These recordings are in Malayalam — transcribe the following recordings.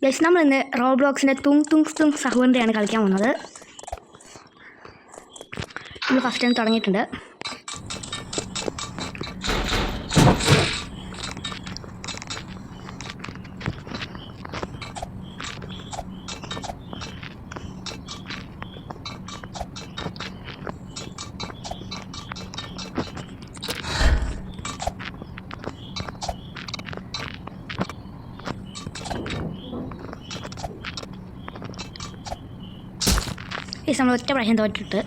ഗൈസ് നമ്മൾ ഇന്ന് റോബ്ലോക്സിൻ്റെ തുങ് സഹോറിൻ്റെയാണ് കളിക്കാൻ പോകുന്നത്. നമ്മൾ ഫസ്റ്റ് ടൈം തുടങ്ങിയിട്ടുണ്ട്. നമ്മൾ ഒറ്റ പ്രാവശ്യം തോറ്റിട്ട്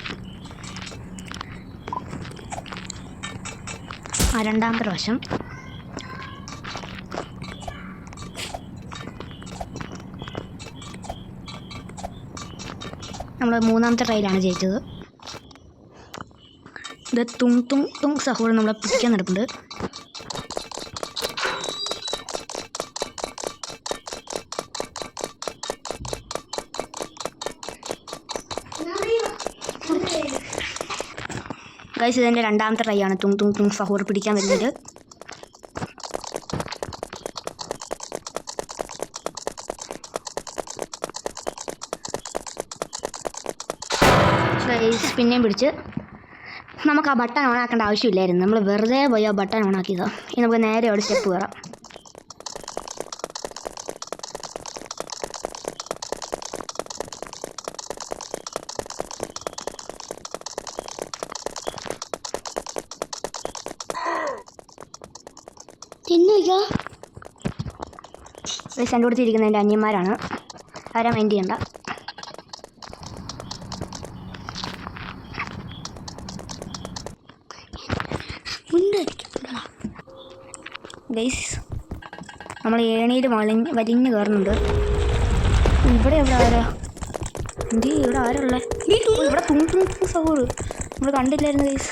രണ്ടാമത്തെ പ്രാവശ്യം നമ്മൾ മൂന്നാമത്തെ ട്രയലാണ് ജയിച്ചത്. ഇത് തുങ് സഹോദരൻ നമ്മളെ പിടിക്കാൻ നടപ്പുണ്ട്. ഗൈസ് ഇതിൻ്റെ രണ്ടാമത്തെ ട്രൈ ആണ് തുങ് സഹോർ പിടിക്കാൻ വരുന്നത്. ഗൈസ് പിന്നെയും പിടിച്ച് നമുക്ക് ആ ബട്ടൺ ഓൺ ആക്കേണ്ട ആവശ്യമില്ലായിരുന്നു. നമ്മൾ വെറുതെ പോയി ആ ബട്ടൺ ഓൺ ആക്കിയതാണ്. ഇനി നമുക്ക് നേരെ ഒരു സ്റ്റെപ്പ് കയറാം. ഗൈസ് എൻ്റെ കൂടെ ഇരിക്കുന്ന എൻ്റെ അനിയന്മാരാണ്. അവരെ മൈൻഡ് ചെയ്യണ്ട. ഗൈസ് നമ്മൾ ഏണിയിൽ വലിഞ്ഞ് കയറുന്നുണ്ട്. ഇവിടെ എവിടെ ആരാ? ഇവിടെ ആരുള്ളത്? ഇവിടെ തുങ് സഹോർ നമ്മൾ കണ്ടില്ലായിരുന്നു ഗൈസ്.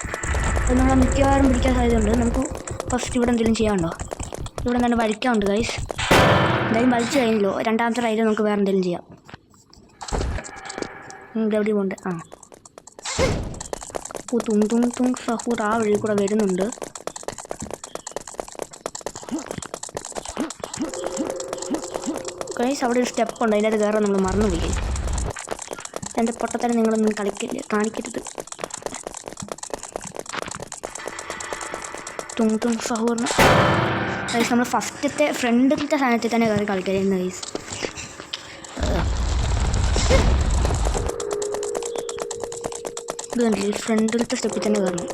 അത് നമ്മളെ മിക്കവാറും പിടിക്കാൻ സാധ്യതയുണ്ട്. നമുക്ക് ഫസ്റ്റ് ഇവിടെ എന്തെങ്കിലും ചെയ്യാനുണ്ടോ? ഇവിടെ എന്താണ് വലിക്കാനുണ്ട് ഗൈസ്. എന്തായാലും വലിച്ചു കഴിഞ്ഞല്ലോ. രണ്ടാമത്തെ റൈഡിൽ നമുക്ക് വേറെ എന്തെങ്കിലും ചെയ്യാം. എവിടെ പോണ്ട്? തുങ് സഹൂർ ആ വഴി കൂടെ വരുന്നുണ്ട്. ഗൈസ് അവിടെ ഒരു സ്റ്റെപ്പ് ഉണ്ട്. അതിൻ്റെ അത് കയറാൻ നമ്മൾ മറന്നുപോയി. എൻ്റെ പൊട്ടത്തരം നിങ്ങളൊന്നും കാണിക്കരുത്. തുങ് സഹൂറിന് ഗൈസ് നമ്മൾ ഫസ്റ്റത്തെ ഫ്രണ്ടിലത്തെ സ്ഥാനത്തിൽ തന്നെ കയറി കളിക്കലായിരുന്നു ഗൈസ്. ഇത് കണ്ടില്ലേ, ഫ്രണ്ടിലത്തെ സ്റ്റെപ്പിൽ തന്നെ കയറണം.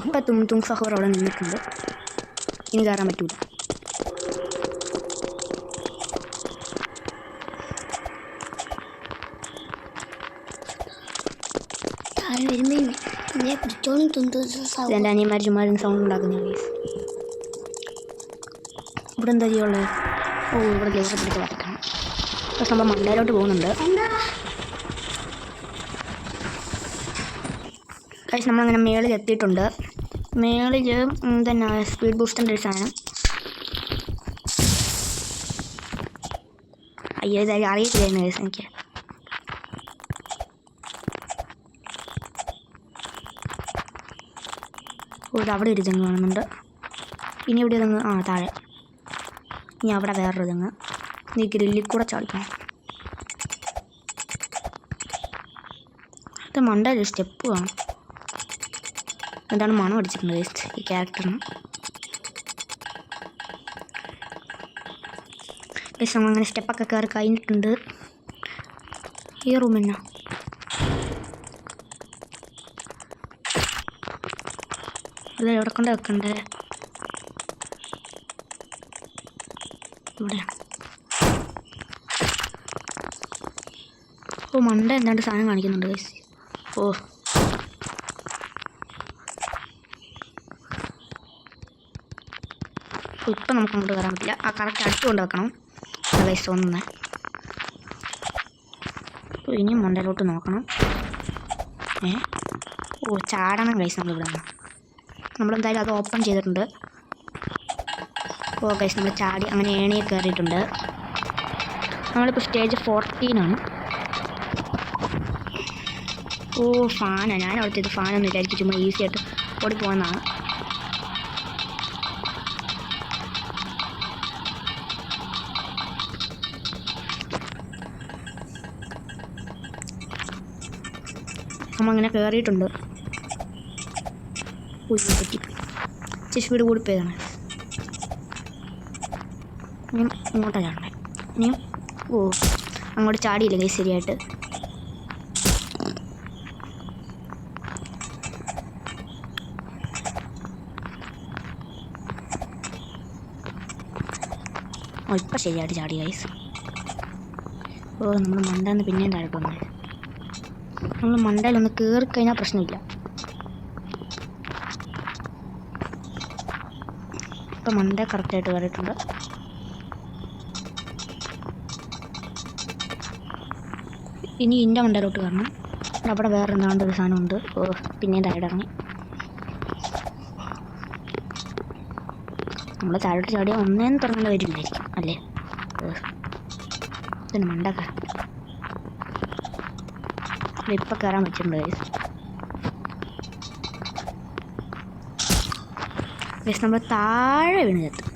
ഇപ്പം തുങ് സഹൂർ അവിടെ നിന്നിട്ടുണ്ട്. ഇനി കയറാൻ പറ്റൂല. എൻ്റെ അനിയന്മാർ ചുമ്മാരും സൗണ്ട് ഉണ്ടാക്കുന്ന ഗൈസ്. ഇവിടെ എന്താ ചെയ്യുള്ളത്? ഇവിടെ ലേസർ പിടിച്ച് വരക്കണം. പക്ഷെ നമ്മൾ മണ്ടയിലോട്ട് പോകുന്നുണ്ട്. ഗൈസ് നമ്മളങ്ങനെ മേളിൽ എത്തിയിട്ടുണ്ട്. മേളിൽ തന്നെ സ്പീഡ് ബൂസ്റ്ററിൻ്റെ ഒരു സാധനം. അയ്യോ ഇതായി അറിയത്തില്ലായിരുന്നു ഗൈസ് എനിക്ക്. അവിടെ ഒരു തെങ്ങ് കാണുന്നുണ്ട്. ഇനി ഇവിടെ തെങ്ങ് താഴെ. ഇനി അവിടെ വേറൊരു തെങ്ങ്. നീ ഗ്രില്ലിൽ കൂടെ ചാടിക്കണം. ഇത് മണ്ടൊരു സ്റ്റെപ്പ് കാണും. എന്താണ് മണം അടിച്ചിട്ടുണ്ട് ഗൈസ് ഈ ക്യാരക്ടറിന്. ഗൈസ് നമ്മളങ്ങനെ സ്റ്റെപ്പൊക്കെ കയറി കഴിഞ്ഞിട്ടുണ്ട്. ഈ റൂമിനാ അത് എവിടെ കൊണ്ട് വെക്കണ്ടേ? ഇവിടെയാണ്. മണ്ട എന്താണ്ട് സാധനം കാണിക്കുന്നുണ്ട് ഗൈസ്. ഇപ്പം നമുക്ക് അങ്ങോട്ട് കയറാൻ പറ്റില്ല. ആ കറക്റ്റ് അടുത്ത് കൊണ്ട് വെക്കണം ഗൈസ് തോന്നുന്നത്. ഇനിയും മണ്ടയിലോട്ട് നോക്കണം. ചാടണം ഗൈസ്. നമ്മളിവിടെ നിന്ന് നമ്മളെന്തായാലും അത് ഓപ്പൺ ചെയ്തിട്ടുണ്ട്. ഗൈസ് നമ്മൾ ചാടി അങ്ങനെ ഏണിയെ കയറിയിട്ടുണ്ട്. നമ്മളിപ്പോൾ സ്റ്റേജ് 14 ആണ്. ഓ ഫാനാണ്, ഞാൻ അവിടുത്തെ ഫാനൊന്നും ഇല്ലായിരിക്കും, ചുമ്മാ ഈസി ആയിട്ട് ഓടി പോകുന്നതാണ്. നമ്മങ്ങനെ കയറിയിട്ടുണ്ട്. പറ്റി ഇച്ചിരി സ്പീഡ് കൂടി പോയതാണ്. ഇനിയും ഇങ്ങോട്ടാണ് ചാടണേ. ഇനിയും ഓ അങ്ങോട്ട് ചാടിയില്ല കൈ ശരിയായിട്ട്. ഓ ഇപ്പം ശരിയായിട്ട് ചാടി ഗൈസ്. ഓ നമ്മൾ മണ്ടന്ന് പിന്നെയും താഴെ പോകുന്നത്. നമ്മൾ മണ്ടയിലൊന്ന് കയറി കഴിഞ്ഞാൽ പ്രശ്നമില്ല. ഇപ്പം മണ്ട കറക്റ്റായിട്ട് കയറിയിട്ടുണ്ട്. ഇനി ഇതിൻ്റെ മണ്ടയിലോട്ട് കയറണം. അവിടെ വേറെ എന്താണ്ടൊരു സാധനമുണ്ട്. ഓ പിന്നെയും താഴെ ഇറങ്ങി. നമ്മൾ താഴോട്ട് ചാടിയാൽ ഒന്നേന്ന് തുടങ്ങേണ്ട വരില്ലായിരിക്കും അല്ലേ? പിന്നെ മണ്ടക്ക ഇപ്പം കയറാൻ പറ്റുന്നുണ്ട് ഗൈസ്. ഗൈസ് നമ്മൾ താഴെ വീണ് ചെത്തും.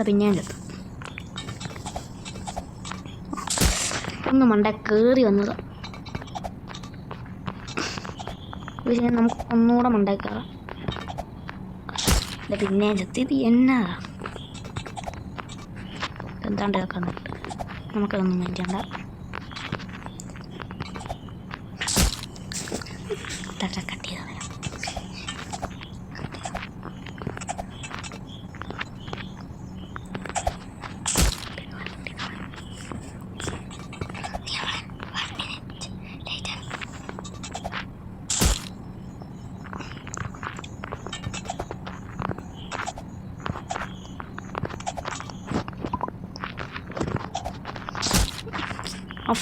പിന്നെയും ചെത്തും. ഒന്ന് മണ്ട കയറി വന്നത്. നമുക്ക് ഒന്നുകൂടെ മണ്ട കയറാം. പിന്നെയും ചെത്തി. ഇത് എന്നാ എന്താണ്ട് കേൾക്കുന്നുണ്ട്. നമുക്കതൊന്നും മേടിക്കണ്ട. കട്ട് ചെയ്താൽ മതി.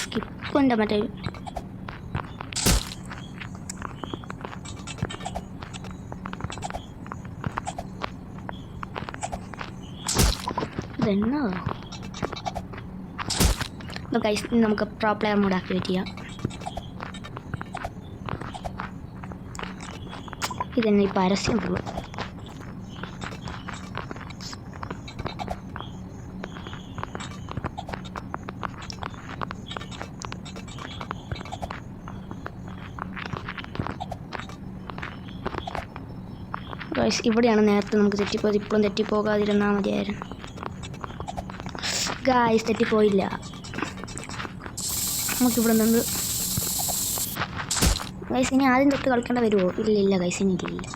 സ്കിപ്പിൻ്റെ മറ്റേ ഇതെന്നാ ഗൈസ്. നമുക്ക് പ്രോ പ്ലെയർ മോഡ് ആക്ടിവേറ്റ് ചെയ്യാം. ഇതന്നെ ഈ പരസ്യം ഫുള്ള്. ഗൈസ് ഇവിടെയാണ് നേരത്തെ നമുക്ക് തെറ്റിപ്പോയത്. ഇപ്പോഴും തെറ്റിപ്പോകാതിരുന്നാൽ മതിയായിരുന്നു. ഗൈസ് തെറ്റിപ്പോയില്ല. നമുക്കിവിടെ നിന്ന് ഗൈസ് ഇനി ആദ്യം തൊട്ട് കളിക്കേണ്ട വരുമോ? ഇല്ല ഗൈസ് ഇനി ഇല്ല.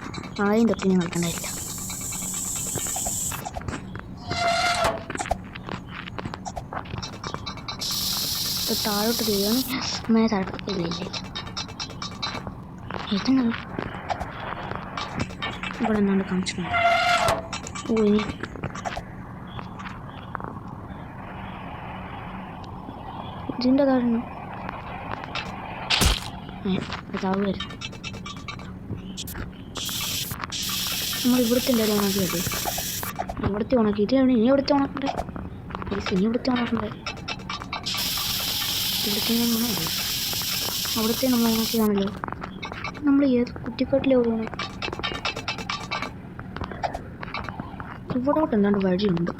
ആദ്യം തൊട്ട് ഇനി കളിക്കേണ്ടതില്ല. താഴോട്ട് തീയാണ് മേലെ താഴോട്ട്. ഇല്ല ഇതെന്നാ ഇവിടെ എന്നാണ്ട് കാണിച്ചിട്ടുണ്ട്. ഓ ഇനി ഇതിൻ്റെ കാരണം താവുമായിരുന്നു. നമ്മൾ ഇവിടുത്തെ എന്തായാലും ഉണക്കിയത്. ഇവിടുത്തെ ഉണക്കിയിട്ട് ഇനി ഇവിടുത്തെ ഉണക്കണ്ടേ? ഇനി ഇവിടുത്തെ ഉണക്കണ്ടേ? ഇവിടുത്തെ അവിടുത്തെ നമ്മൾ ഉണക്കിയതാണല്ലോ. നമ്മൾ ഏത് കുറ്റിക്കാട്ടിലെ ഓടുകയാണ്? ഇവിടോട്ട് എന്താണ്ട് വഴിയുണ്ട്.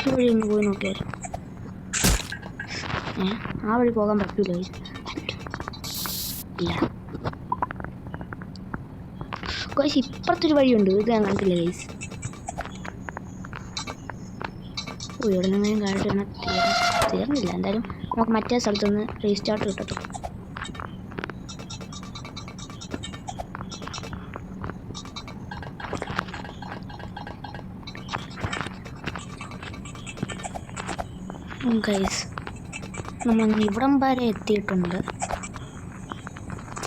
ഈ വഴി ഒന്ന് പോയി നോക്കിയാൽ ആ വഴി പോകാൻ പറ്റൂല. ഇല്ല ഗൈസ് ഇപ്പുറത്തൊരു വഴിയുണ്ട്. ഇത് ഞാൻ കണ്ടില്ല ഗൈസ്. ഓ ഇവിടെ നിന്നും കാണിട്ട് തീർന്നില്ല. എന്തായാലും നമുക്ക് മറ്റേ സ്ഥലത്തുനിന്ന് റീസ്റ്റാർട്ട് കിട്ടത്തുള്ളൂ. ഗൈസ് നമ്മളങ്ങനെ ഇവിടം വരെ എത്തിയിട്ടുണ്ട്.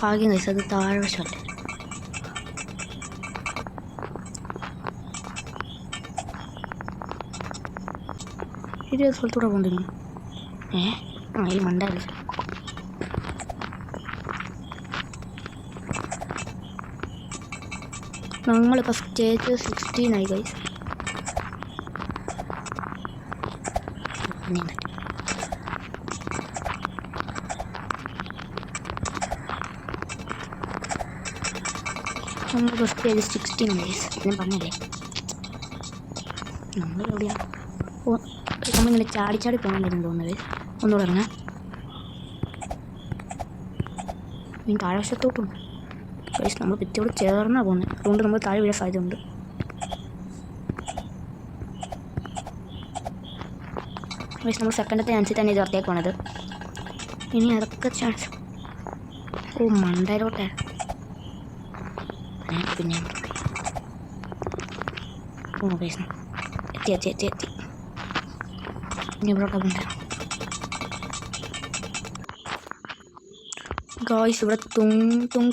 ഭാഗ്യം ഗൈസ് അത് താഴെ വശമല്ലേ. ഇത് സ്ഥലത്തൂടെ കൊണ്ടിരുന്നു. അതിൽ മണ്ടായില്ല. നമ്മളിപ്പോൾ സ്റ്റേജ് 16 ആയി ഗൈസ്. നമ്മൾ ഫസ്റ്റ് ചെയ്ത് 16 ഗൈസ്. ഞാൻ പറഞ്ഞല്ലേ നമ്മളെവിടെയാണ്? ഓ, നമ്മളിങ്ങനെ ചാടി ചാടി പോകാൻ വരുന്നു തോന്നുന്നത്. ഒന്നുകൂടെ ഇറങ്ങാം. ഇനി താഴെ വശത്തോട്ടും ഗൈസ് നമ്മൾ ഭിത്തിയോട് ചേർന്നാണ് പോകുന്നത്. അതുകൊണ്ട് നമ്മൾ താഴെ വീഴാൻ സാധ്യതയുണ്ട്. ഗൈസ് നമ്മൾ സെക്കൻഡത്തെ ചാൻസിൽ തന്നെ ഇത് പുറത്തേക്ക് പോണത്. ഇനി അതൊക്കെ ചാൻസ്. ഓ മണ്ടയിലോട്ടെ. പിന്നെ ഓ ഗൈസ് എത്തി. ഇനി ഇവിടോട്ട് പോകണ്ട ഗൈസ്. ഇവിടെ തും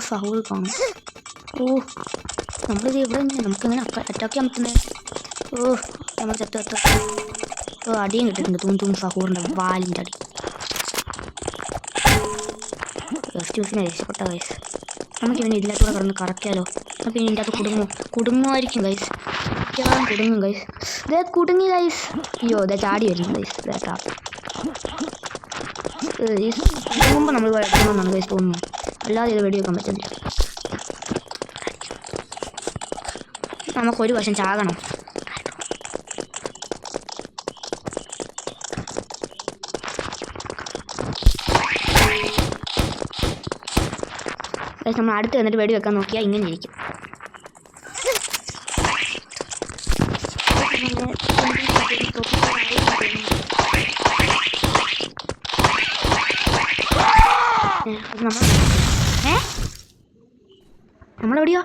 സഹോദ കാണും. ഓ നമ്മളിത് ഇവിടെ നമുക്കിങ്ങനെ അറ്റാക്ക് ചെയ്യാൻ പറ്റുന്നത്. ഓ നമ്മൾ ചത്ത. ഓ അടിയും കിട്ടിയിട്ടുണ്ട്. തും സഹോറിൻ്റെ വാലിൻ്റെ അടി. ഫസ്റ്റ് രക്ഷപ്പെട്ട ഗൈസ്. നമുക്ക് ഇവന് ഇതിനകത്തൂടെ കിടന്ന് കറക്കിയാലോ? നമുക്ക് ഇനി ഇതിൻ്റെ അകത്ത് കുടുങ്ങുമായിരിക്കും ഗൈസ്. കുടുങ്ങും ഗൈസ്. ഇതേ കുടുങ്ങി ഗൈസ്. അയ്യോ ഇതേ ചാടി വരും ഗൈസ്. ഇതേട്ടാ കുടുങ്ങുമ്പോൾ നമ്മൾ എടുക്കണമെന്നാണ് ഗൈസ് തോന്നുന്നു. അല്ലാതെ ഇത് വെടിവെക്കാൻ പറ്റുന്നില്ല. നമുക്കൊരു വശം ചാകണം. നമ്മൾ അടുത്ത് വന്നിട്ട് വെടി വെക്കാൻ നോക്കിയാൽ ഇങ്ങനെ ഇരിക്കും. നമ്മളെവിടെയാ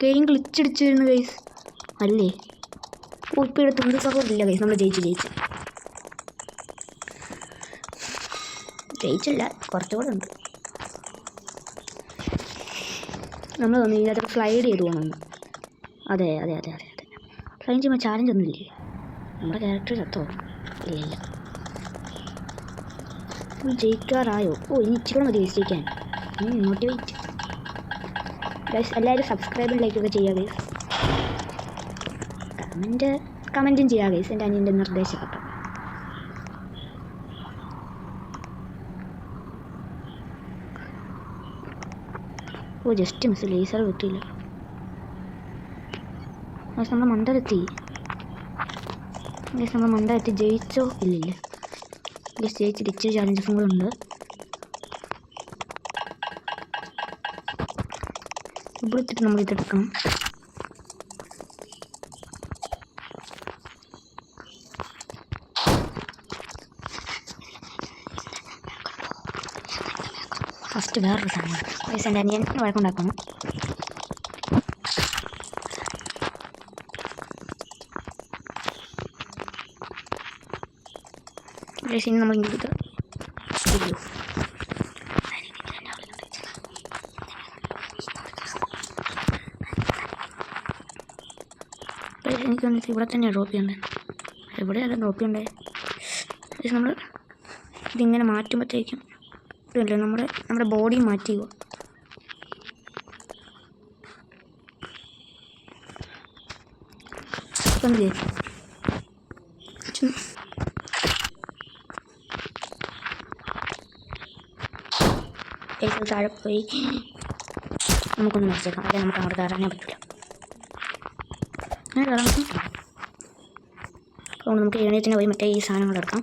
ഗെയിം ഗ്ലിച്ചടിച്ചിരുന്നു ഗൈസ് അല്ലേ? ഓ ഇപ്പോൾ ഇവിടെ തുമ്പി സഹോദരില്ല ഗൈസ്. നമ്മൾ ജയിച്ചില്ല, കുറച്ചുകൂടെ ഉണ്ട്. നമ്മൾ തോന്നി ഇതിനകത്ത് സ്ലൈഡ് ചെയ്ത് പോകണമെന്ന്. അതെ സ്ലൈഡ് ചെയ്യുമ്പോൾ ചാലഞ്ച് ഒന്നുമില്ലേ? നമ്മുടെ ക്യാരക്ടർ ചത്തോ? ഇല്ല. ജയിക്കാറായോ? ഓ ഇനി ഇച്ചിരി മതി ജയിക്കാൻ. Motivate guys. എല്ലാവരും സബ്സ്ക്രൈബും ലൈക്കൊക്കെ ചെയ്യുക ഗൈസ്. കമൻറ്റും ചെയ്യുക ഗൈസ്. എൻ്റെ അനിയൻ്റെ നിർദ്ദേശപ്പെട്ട. ഓ ജസ്റ്റ് മിസ്. ലേസർ കിട്ടിയില്ല. നമ്മൾ മണ്ടലെത്തി. ജയിച്ചോ? ഇല്ലില്ല. ജയിച്ചിട്ട് ഇച്ചിരി ചാലഞ്ചസും കൂടെ ഉണ്ട്. ഇവിടെ എത്തിയിട്ട് നമ്മൾ ഇതെടുക്കണം. ഫസ്റ്റ് വേറൊരു സാധനം ഗൈസ്. എൻ്റെ അനിയൻ വഴക്കുണ്ടാക്കണം. ഗൈസ് ഇനി നമ്മൾ ഇങ്ങോട്ട് എനിക്ക് വന്നിട്ട് ഇവിടെ തന്നെ ഡ്രോപ്പ് ചെയ്യണ്ടേ? എവിടെയാണ് ഡ്രോപ്പ് ചെയ്യണ്ടേ? ഗൈസ് നമ്മൾ ഇതിങ്ങനെ മാറ്റുമ്പോഴത്തേക്കും ഇതല്ലേ നമ്മുടെ ബോഡി മാറ്റിയോ? താഴെ പോയി നമുക്കൊന്ന് മരിച്ചേക്കാം. അല്ലെ നമുക്ക് അങ്ങോട്ട് കയറാനേ പറ്റില്ല. അങ്ങനെ കയറാൻ അതുകൊണ്ട് നമുക്ക് എഴുന്നേറ്റിന് പോയി മറ്റേ ഈ സാധനങ്ങൾ എടുക്കാം.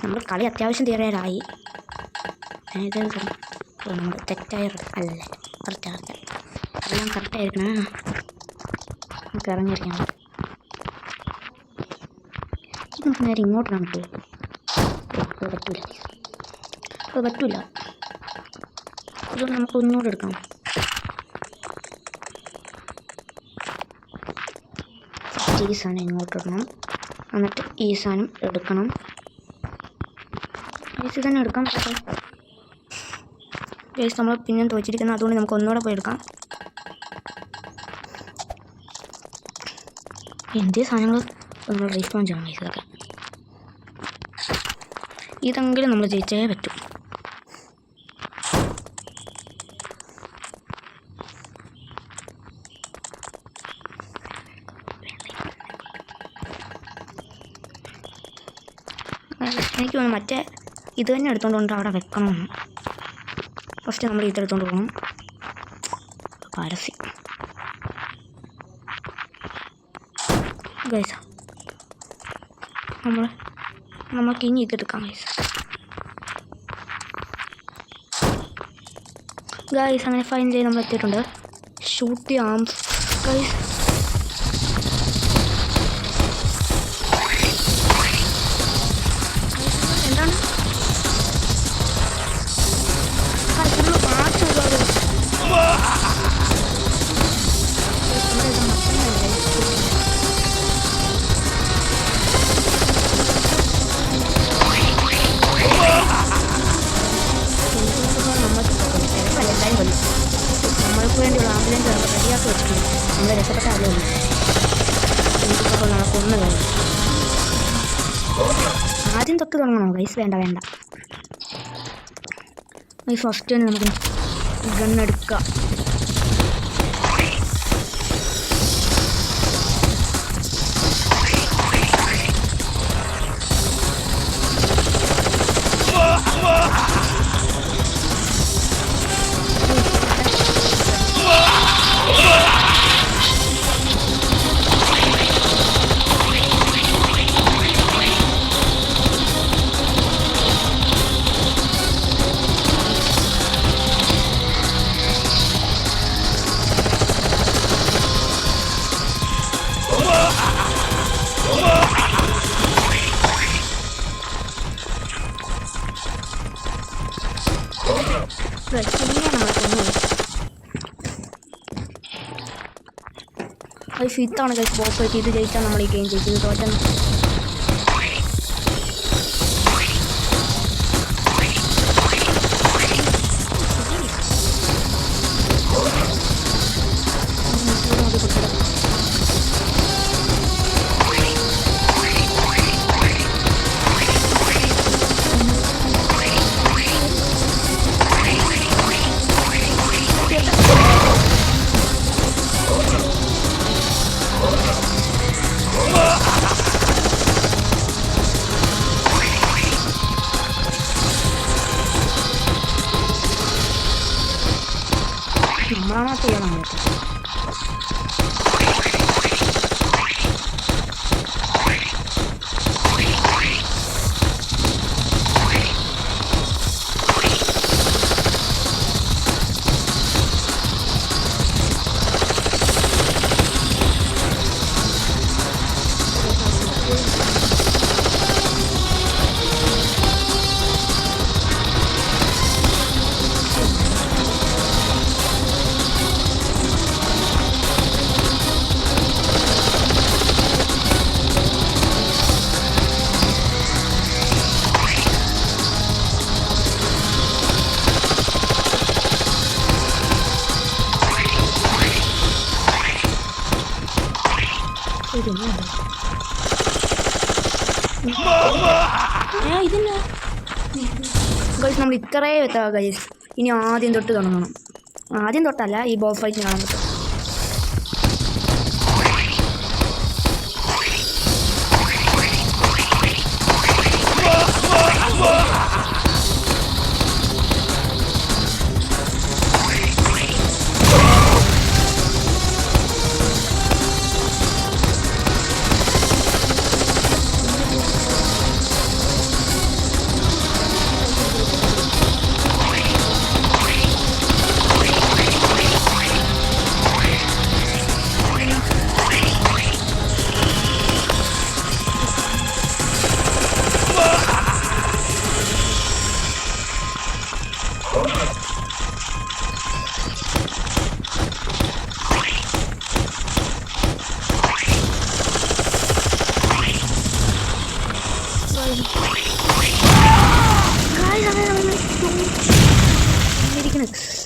നമ്മൾ കളി അത്യാവശ്യം തീരാറായി. ഇത് നമ്മൾ തെറ്റായ അല്ല കറക്റ്റ് എല്ലാം കറക്റ്റായിരിക്കണേ. നമുക്ക് ഇറങ്ങിയിരിക്കണം. നമുക്ക് നേരെ ഇങ്ങോട്ടാണ് പറ്റൂല. അത് നമുക്ക് ഒന്നുകൂടെ എടുക്കാം. ഈ സാധനം ഇങ്ങോട്ട് ഇടണം. എന്നിട്ട് ഈ സാധനം എടുക്കണം. ഇത് തന്നെ എടുക്കാം. ഗൈസ് നമ്മൾ പിന്നെ തോച്ചിരിക്കുന്നത്, അതുകൊണ്ട് നമുക്ക് ഒന്നുകൂടെ പോയി എടുക്കാം. എന്തേ സാധനങ്ങൾ നമ്മൾ റീസ്പോൺ ചെയ്യണം ഗൈസ്. ഇതൊക്കെ ഇതെങ്കിലും നമ്മൾ ജയിച്ചേ പറ്റും. എനിക്ക് തോന്നുന്നു മറ്റേ ഇത് തന്നെ എടുത്തോണ്ട് അവിടെ വെക്കണമെന്ന്. ഫസ്റ്റ് നമ്മൾ ഇതെടുത്തോണ്ട് പോകണം. പരസ്യം ഗൈസ്, നമുക്ക് ഇനി ഇതെടുക്കാം ഗൈസ്. അങ്ങനെ ഫൈനലി നമ്മൾ എത്തിയിട്ടുണ്ട്. Shoot the arms guys. എന്താണ് നമ്മൾക്ക് വേണ്ടിയുള്ള ആംബുലൻസ് റെഡിയാക്കി വെച്ചിട്ടുണ്ട്. നമ്മൾ രക്ഷപ്പെട്ട ആളുകൾ എനിക്കിപ്പോൾ നമ്മളെ കൊന്നു കഴിഞ്ഞു. ആദ്യം തൊട്ട് തുടങ്ങണോ ഗൈസ്? വേണ്ട വേണ്ട ഈ ഫസ്റ്റ് തന്നെ നമുക്ക് ഗണ്ണെടുക്കാം. ഫിത്താണ് ഗൈസ് ബോസ് ഫൈറ്റ്. ഇത് ജയിച്ചാൽ നമ്മൾ ഈ ഗെയിം ജയിച്ചത്. തോറ്റൻ നമ്മളാണ് ചെയ്യണം. ഇതില്ല ഗൈസ്, നമ്മൾ ഇത്രയും എത്താം ഗൈസ്. ഇനി ആദ്യം തൊട്ട് തുടങ്ങണം. ആദ്യം തൊട്ടല്ല, ഈ ബോസ് ഫൈറ്റിന് കാണാൻ പറ്റും.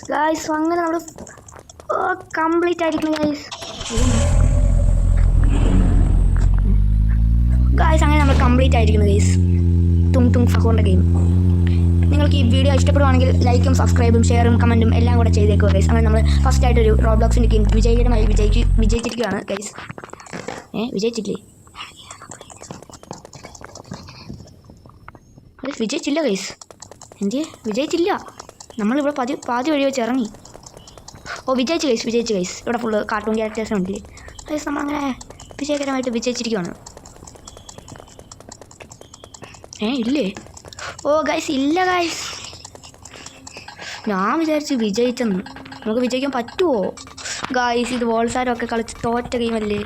ഗൈസ് അങ്ങനെ നമ്മൾ കംപ്ലീറ്റ് ആയിരിക്കും ഗൈസ്. അങ്ങനെ നമ്മൾ കംപ്ലീറ്റ് ആയിരിക്കുന്നു ഗൈസ് തുങ് തുങ് ഫഹോറിൻ്റെ ഗെയിം. നിങ്ങൾക്ക് ഈ വീഡിയോ ഇഷ്ടപ്പെടുവാണെങ്കിൽ ലൈക്കും സബ്സ്ക്രൈബും ഷെയറും കമൻറ്റും എല്ലാം കൂടെ ചെയ്തേക്കുക ഗൈസ്. അങ്ങനെ നമ്മൾ ഫസ്റ്റായിട്ടൊരു റോബ്ലോക്സിൻ്റെ ഗെയിം വിജയകരമായി വിജയിച്ചിരിക്കുകയാണ് ഗൈസ്. വിജയിച്ചില്ലേ? വിജയിച്ചില്ല ഗൈസ്. എന്ത് വിജയിച്ചില്ല? നമ്മളിവിടെ പാതി വഴി വെച്ച് ഇറങ്ങി. ഓ വിജയിച്ച് ഗൈസ്. ഇവിടെ ഫുള്ള് കാർട്ടൂൺ ക്യാരക്ടേഴ്സ് ഉണ്ടല്ലേ ഗൈസ്. നമ്മളങ്ങനെ വിജയകരമായിട്ട് വിജയിച്ചിരിക്കുകയാണ്. ഇല്ലേ? ഓ ഗൈസ് ഇല്ല ഗൈസ്. ഞാൻ വിചാരിച്ച് വിജയിച്ചെന്ന്. നമുക്ക് വിജയിക്കാൻ പറ്റുമോ ഗൈസ്? ഇത് വോൾസാരമൊക്കെ കളിച്ച് തോറ്റ ഗെയിമല്ലേ?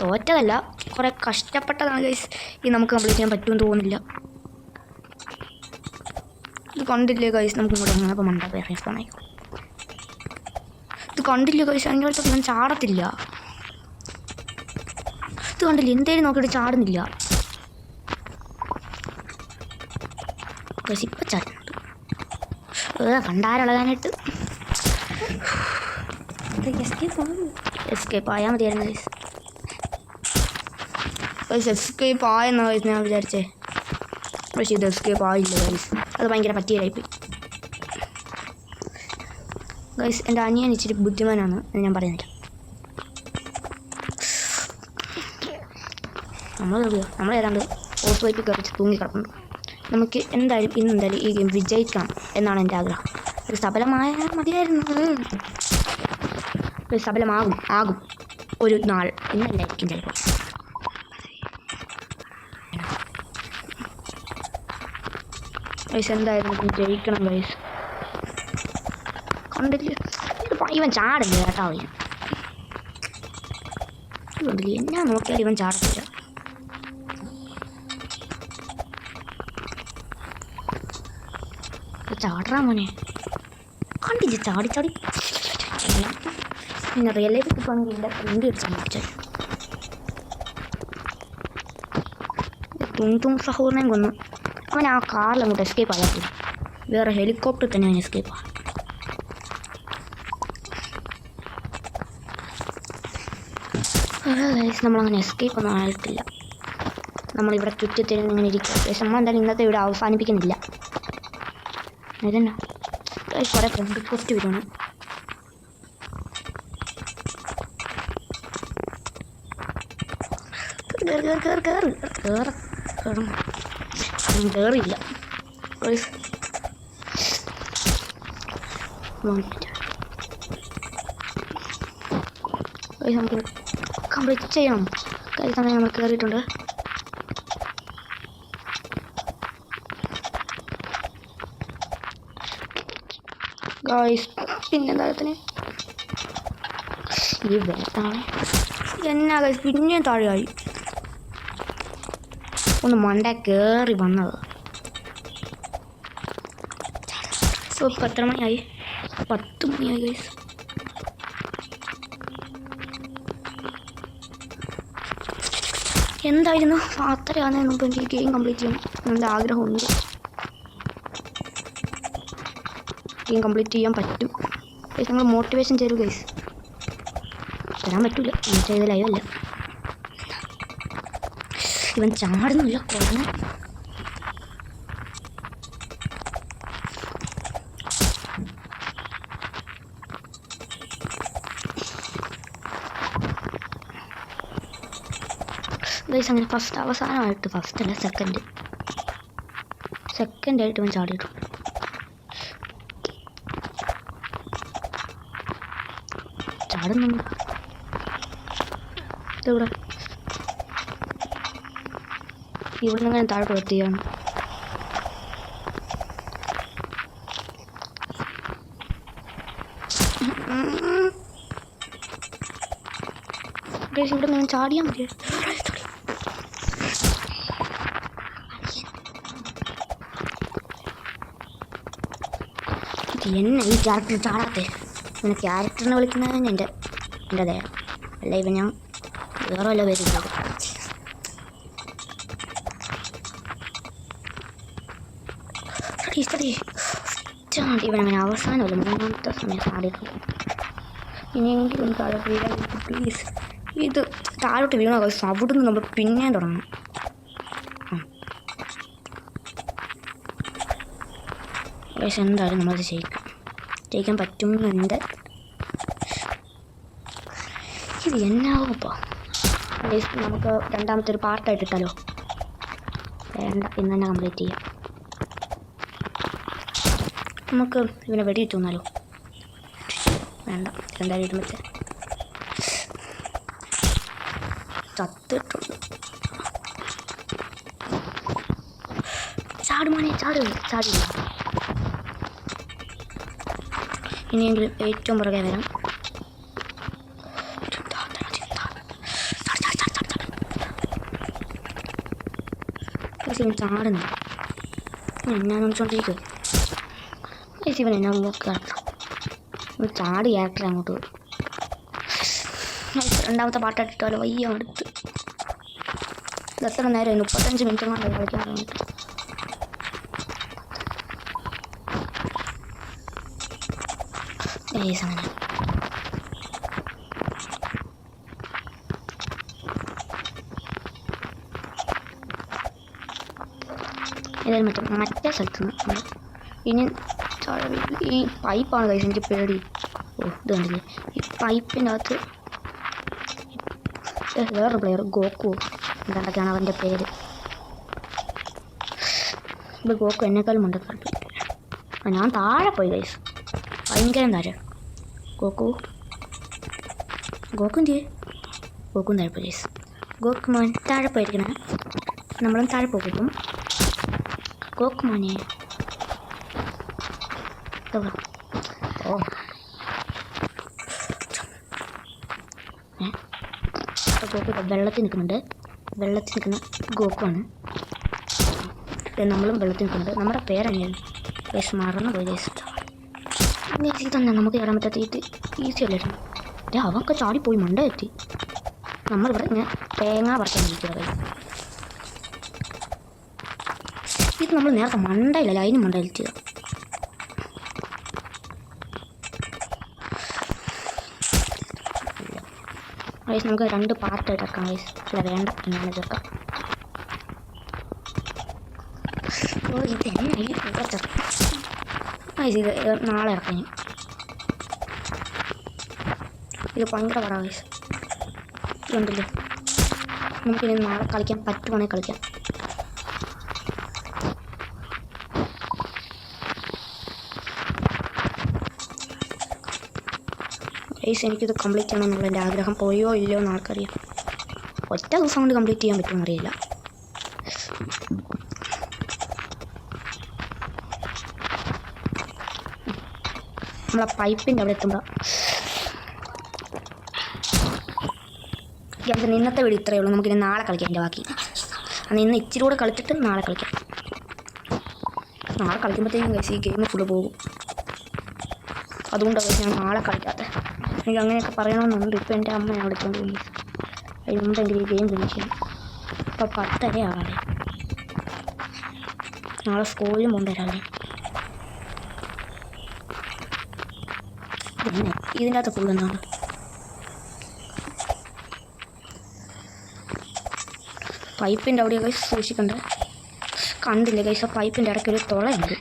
തോറ്റതല്ല, കുറേ കഷ്ടപ്പെട്ടതാണ് ഗൈസ്. ഇത് നമുക്ക് കംപ്ലീറ്റ് ചെയ്യാൻ പറ്റുമെന്ന് തോന്നുന്നില്ല. ഇത് കണ്ടില്ലേ ഗൈസ്? നമുക്ക് ഇങ്ങോട്ട് വന്നപ്പോൾ മണ്ട പേരൻസ് ഇത് കണ്ടില്ലേ ഗൈസ്? അങ്ങോട്ട് ഞാൻ ചാടത്തില്ല. ഇത് കണ്ടില്ലേ? എന്തേലും നോക്കിയിട്ട് ചാടുന്നില്ല ഗൈസ്. ഇപ്പം ചാടുന്നുണ്ട്. കണ്ടാലുള്ളതാനായിട്ട് എസ്കേപ്പ് ആയാൽ മതിയായിരുന്നു ഗൈസ്. ഗൈസ് എസ്കേപ്പ് ആയെന്നാ ഗൈസ് ഞാൻ വിചാരിച്ചേ. പക്ഷേ ഇത് എസ്കേപ്പ് ആയില്ല ഗൈസ്. അത് ഭയങ്കര പറ്റിയായിപ്പോയി ഗൈസ്. എൻ്റെ അനിയൻ ഇച്ചിരി ബുദ്ധിമാനാണ് എന്ന് ഞാൻ പറയുന്നില്ല. നമ്മൾ ഏതാണ്ട് ഓസ് വൈപ്പിൽ കറിച്ച് തൂങ്ങിക്കിടക്കുന്നു. നമുക്ക് എന്തായാലും ഈ ഗെയിം വിജയിക്കണം എന്നാണ് എൻ്റെ ആഗ്രഹം. ഒരു സഫലമായ മതിയായിരുന്നു. ഒരു സഫലമാകും ഒരു നാൾ. ഇന്നല്ലായിരിക്കും ചിലപ്പോൾ. ഗൈസ് എന്തായാലും ജയിക്കണം ഗൈസ്. കണ്ടില്ലേ? ഇവൻ ചാടില്ല കേട്ടോ. കണ്ടില്ലേ? എന്നാ നോക്കിയാൽ ഇവൻ ചാടത്തില്ല. ചാടറാ മോനെ. കണ്ടില്ല? ചാടി പിന്നെ റിയൽ ലൈഫ് കിട്ടുവാണെങ്കിൽ എൻ്റെ ഫ്രണ്ട് അടിച്ചാൽ പിടിച്ചത്. തും സഹോദരനെ കൊന്നു. അവൻ ആ കാറിൽ അങ്ങോട്ട് എസ്കേപ്പ് ആകാത്തില്ല. വേറെ ഹെലികോപ്റ്റർ തന്നെ അവൻ എസ്കേപ്പ് ആകും. നമ്മളങ്ങനെ എസ്കേപ്പ് ഒന്നും ആയിട്ടില്ല. നമ്മളിവിടെ ചുറ്റിത്തിരിഞ്ഞ് ഇങ്ങനെ ഇരിക്കുക. പക്ഷേ നമ്മളെന്തായാലും ഇന്നത്തെ ഇവിടെ അവസാനിപ്പിക്കുന്നില്ല. ഇതന്നെ കുറേ ഫ്രണ്ട് റിക്വസ്റ്റ് വരുവാണ്. കയറിയില്ല. നമുക്ക് കംപ്ലീറ്റ് ചെയ്യണം. കൈ തന്നെ നമ്മൾ കയറിയിട്ടുണ്ട്. ഗൈസ് പിന്നെന്താ ഈ വെള്ളത്താണ് എന്നാ ഗൈസ് പിന്നെയും താഴെയായി. ഒന്ന് മണ്ട കയറി വന്നത്. സോ ഇപ്പം എത്ര മണിയായി? 10 മണിയായി ഗൈസ്. എന്തായിരുന്നു അത്രയാകുന്നതിന് മുമ്പ് എനിക്ക് ഗെയിം കംപ്ലീറ്റ് ചെയ്യണം എൻ്റെ ആഗ്രഹമുണ്ട്. ഗെയിം കംപ്ലീറ്റ് ചെയ്യാൻ പറ്റും ഗൈസ്. നിങ്ങൾ മോട്ടിവേഷൻ തരൂ ഗൈസ്. തരാൻ പറ്റൂല, ചെയ്ത ലൈവല്ല. ഇവൻ ചാടുന്നില്ല. കുറഞ്ഞ ഗൈസ് അങ്ങനെ അവസാനമായിട്ട് ഫസ്റ്റല്ല സെക്കൻഡായിട്ട് ഇവൻ ചാടിയിട്ടുണ്ട്. ചാടുന്നുണ്ട്. ഇവിടെ നിന്ന് അങ്ങനെ താഴോട്ട് എത്തിയാണ്. ഇവിടെ നിന്ന് ചാടിയാൽ മതി. എന്നെ ഈ ക്യാരക്ടർ ചാടാത്തെ? ഇവനെ ക്യാരക്ടറിനെ വിളിക്കുന്നതാണ് എൻ്റെ ദയ. അല്ല ഇവൻ ഞാൻ വേറെ വല്ല പേരുള്ളത്. ഇവനങ്ങനെ അവസാനമല്ല മൂന്നാമത്തെ സമയം ചാടിയിട്ടുണ്ട്. ഇനിയെങ്കിലും താഴോട്ട് വീഴാൻ പ്ലീസ്. ഇത് താഴോട്ട് വീണ അവിടെ നിന്ന് നമ്മൾ പിന്നെയും തുടങ്ങണം. പക്ഷെ എന്തായാലും നമ്മളത് ജയിക്കാൻ പറ്റുന്നുണ്ട്. ഇത് എന്നാവും ഇപ്പോൾ? നമുക്ക് രണ്ടാമത്തെ ഒരു പാർട്ടായിട്ട് ഇട്ടാലോ? വേണ്ട, ഇന്ന് തന്നെ കംപ്ലീറ്റ് ചെയ്യാം. നമുക്ക് ഇവനെ വെടിയിട്ട് വന്നാലോ? വേണ്ട, എന്തായാലും ഇത് വെച്ച് ചത്തിട്ടുണ്ട്. ചാടുമാനെ ചാടില്ല. ഇനിയെങ്കിലും ഏറ്റവും പുറകെ വരാം. ചാടുന്നു എന്നാന്ന് വെച്ചോണ്ടിരിക്കും. ഇവൻ എന്നാ ചാടി ക്യാരക്ടർ അങ്ങോട്ട് പോയി. രണ്ടാമത്തെ പാട്ടിട്ടാലോ? വയ്യ അടുത്ത് എത്ര നേരം 35 മിനിറ്റ് കൊണ്ട് കളിക്കാൻ തുടങ്ങിയിട്ട്. അങ്ങനെ ഏതായാലും മറ്റേ സ്ഥലത്ത് നിന്ന് ഇനി ഈ പൈപ്പാണ് കൈസ് എനിക്ക് പേടി. ഓ ഇത് കണ്ടില്ലേ, ഈ പൈപ്പിൻ്റെ അകത്ത് വേറൊരു പ്ലെയർ ഗോക്കു എന്താണ്ടൊക്കെയാണ് അവൻ്റെ പേര്. ഇത് ഗോക്കു എന്നെക്കാളും ഉണ്ട് കളിപ്പിക്കും. ഞാൻ താഴെ പോയി കൈസ്, ഭയങ്കരം താഴെ. ഗോക്കു എന്തിയേ? ഗോക്കും താഴെ പോയി കൈസ്. ഗോക്കു മോൻ താഴെ പോയിരിക്കണേ. നമ്മളും താഴെ പോകും. ഗോക്കു മോനെ ഓ ഗോക്കു വെള്ളത്തിൽ നിൽക്കുന്നുണ്ട്. വെള്ളത്തിൽ നിൽക്കുന്ന ഗോക്കുവാണ്. നമ്മളും വെള്ളത്തിൽ നിൽക്കുന്നുണ്ട്. നമ്മുടെ പേരെങ്ങനെയാണ് ഗൈസ്? മറന്നു പോയി ഗൈസ്. ഇത് തന്നെ നമുക്ക് കയറാൻ പറ്റാത്ത ഈസി അല്ലായിരുന്നു. അവൊക്കെ ചാടിപ്പോയി മണ്ട എത്തി. നമ്മളിവിടെ ഇങ്ങനെ തേങ്ങ പറിക്കാൻ ഇരിക്കുക ഗൈസ്. ഇത് നമ്മൾ നേരത്തെ മണ്ടയില്ല, ലൈനും മണ്ടയിൽ ചെയ്ത. ഗൈസ് നമുക്ക് 2 പാർട്ടായിട്ട് ഇറക്കാം ഗൈസ്. അല്ല വേണ്ട, എന്നാണ് ചേർക്കാം. ഇത് നാളെ ഇറക്കാം. ഇത് ഭയങ്കര പാടാണ് ഗൈസ്. ഇതുണ്ടല്ലോ, നമുക്കിനി നാളെ കളിക്കാൻ പറ്റുവാണെങ്കിൽ കളിക്കാം. ഗൈസ് എനിക്കിത് കംപ്ലീറ്റ് ചെയ്യണമെന്നുള്ള എൻ്റെ ആഗ്രഹം പോയോ ഇല്ലയോ എന്ന് ആർക്കറിയാം. ഒറ്റ ദിവസം കൊണ്ട് കംപ്ലീറ്റ് ചെയ്യാൻ പറ്റുമെന്ന് അറിയില്ല. നമ്മളെ പൈപ്പിൻ്റെ അവിടെ എത്തുമ്പോൾ നമുക്ക് ഇന്നത്തെ വീഡിയോ ഇത്രയേ ഉള്ളൂ. നമുക്കിനി നാളെ കളിക്കാം. എൻ്റെ ബാക്കി അന്ന് ഇന്ന് ഇച്ചിരി കൂടെ കളിച്ചിട്ട് നാളെ കളിക്കാം. നാളെ കളിക്കുമ്പോഴത്തേക്കും ഗൈസ് ഈ ഗെയിം ഫുള്ള് പോകും. അതുകൊണ്ടാണ് ഞാൻ നാളെ കളിക്കാത്തത്. എനിക്ക് അങ്ങനെയൊക്കെ പറയണമെന്നുണ്ട്. ഇപ്പോൾ എൻ്റെ അമ്മ ഞാൻ വിളിച്ചുകൊണ്ട് പോയി. അതിന് മുമ്പ് എനിക്ക് ഈ ഗെയിം ഫിനിഷ് ചെയ്യും. ഇപ്പോൾ 10:30 ആകാതെ. നാളെ സ്കൂളിലും കൊണ്ടുവരാല്ലേ. പിന്നെ ഇതിൻ്റെ അകത്ത് ഫുൾ എന്താണ് പൈപ്പിൻ്റെ അവിടെ ഗൈസ് സൂക്ഷിക്കണ്ടേ. കണ്ടില്ലേ ഗൈസ്, ആ പൈപ്പിൻ്റെ ഇടയ്ക്ക് ഒരു തുളയുണ്ട്.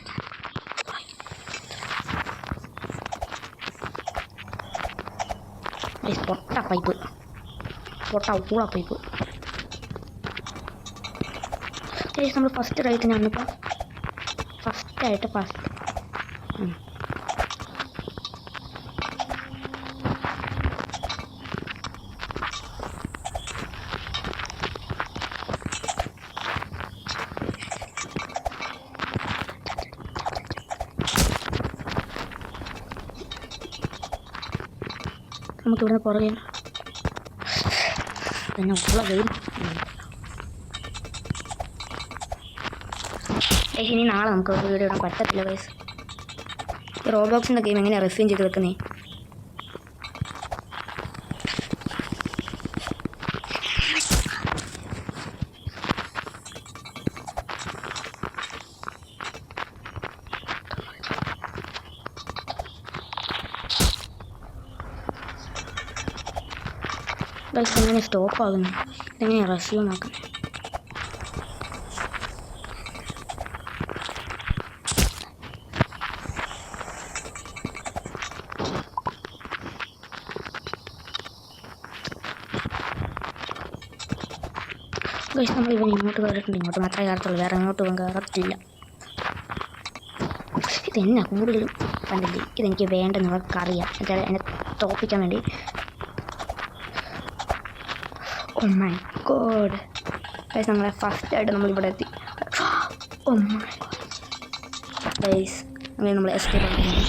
പൊട്ട പൈപ്പ്, പൊട്ട ഊള പൈപ്പ്. ഗൈസ് നമ്മൾ ഫസ്റ്റ് റൈറ്റിനാണിപ്പോൾ ഫസ്റ്റ് നമുക്കിവിടെ പുറകെ പിന്നെ ഉള്ള ഗെയിം. ഇനി നാളെ നമുക്ക് ഒരു വീഡിയോ ഇടാൻ പറ്റത്തില്ല ഗൈസ്. ഈ റോബ്ലോക്സിൻ്റെ ഗെയിം എങ്ങനെയാണ് റിസീവ് ചെയ്ത് വെക്കുന്നേ? ഗൈസ് എങ്ങനെ സ്റ്റോപ്പ് ആകുന്നു? ഇതെങ്ങനെയാണ് റെസ്യൂം ആക്കുന്നത്? ഗൈസ് നമ്മൾ ഇവൻ ഇങ്ങോട്ട് കയറിയിട്ടുണ്ട്. ഇങ്ങോട്ട് മാത്രമേ കയറത്തുള്ളൂ, വേറെ ഇങ്ങോട്ട് ഇവൻ കയറത്തില്ല. ഇതെന്നാ കൂടുതലും കണ്ടില്ലേ, ഇതെനിക്ക് വേണ്ടെന്ന് അവർക്കറിയാം. എന്നിട്ട് എന്നെ തോപ്പിക്കാൻ വേണ്ടി. ഓ മൈ ഗോഡ് ഗൈസ്, നമ്മളെ ഫസ്റ്റായിട്ട് നമ്മളിവിടെ എത്തി. ഓ മൈ ഗോഡ് ഗൈസ്, അങ്ങനെ നമ്മൾ എസ്കേപ്പ് ആയിരുന്നു.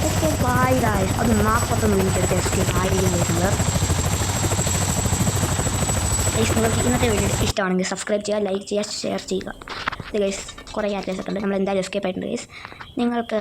എസ്കേപ്പ് ആയി ഗൈസ്. അത് 41 മിനിറ്റ് എടുത്ത് എസ്കേപ്പ് ആയിരിക്കും നമ്മൾ. ഗൈസ്, നിങ്ങൾക്ക് ഇന്നത്തെ വീഡിയോ ഇഷ്ടമാണെങ്കിൽ സബ്സ്ക്രൈബ് ചെയ്യുക, ലൈക്ക് ചെയ്യുക, ഷെയർ ചെയ്യുക. ഇത് ഗൈസ് കുറേ ആക്ടേഴ്സ് ഒക്കെ ഉണ്ട്. നമ്മൾ എന്തായാലും എസ്കേപ്പ് ആയിട്ടുണ്ട് ഗൈസ്. നിങ്ങൾക്ക്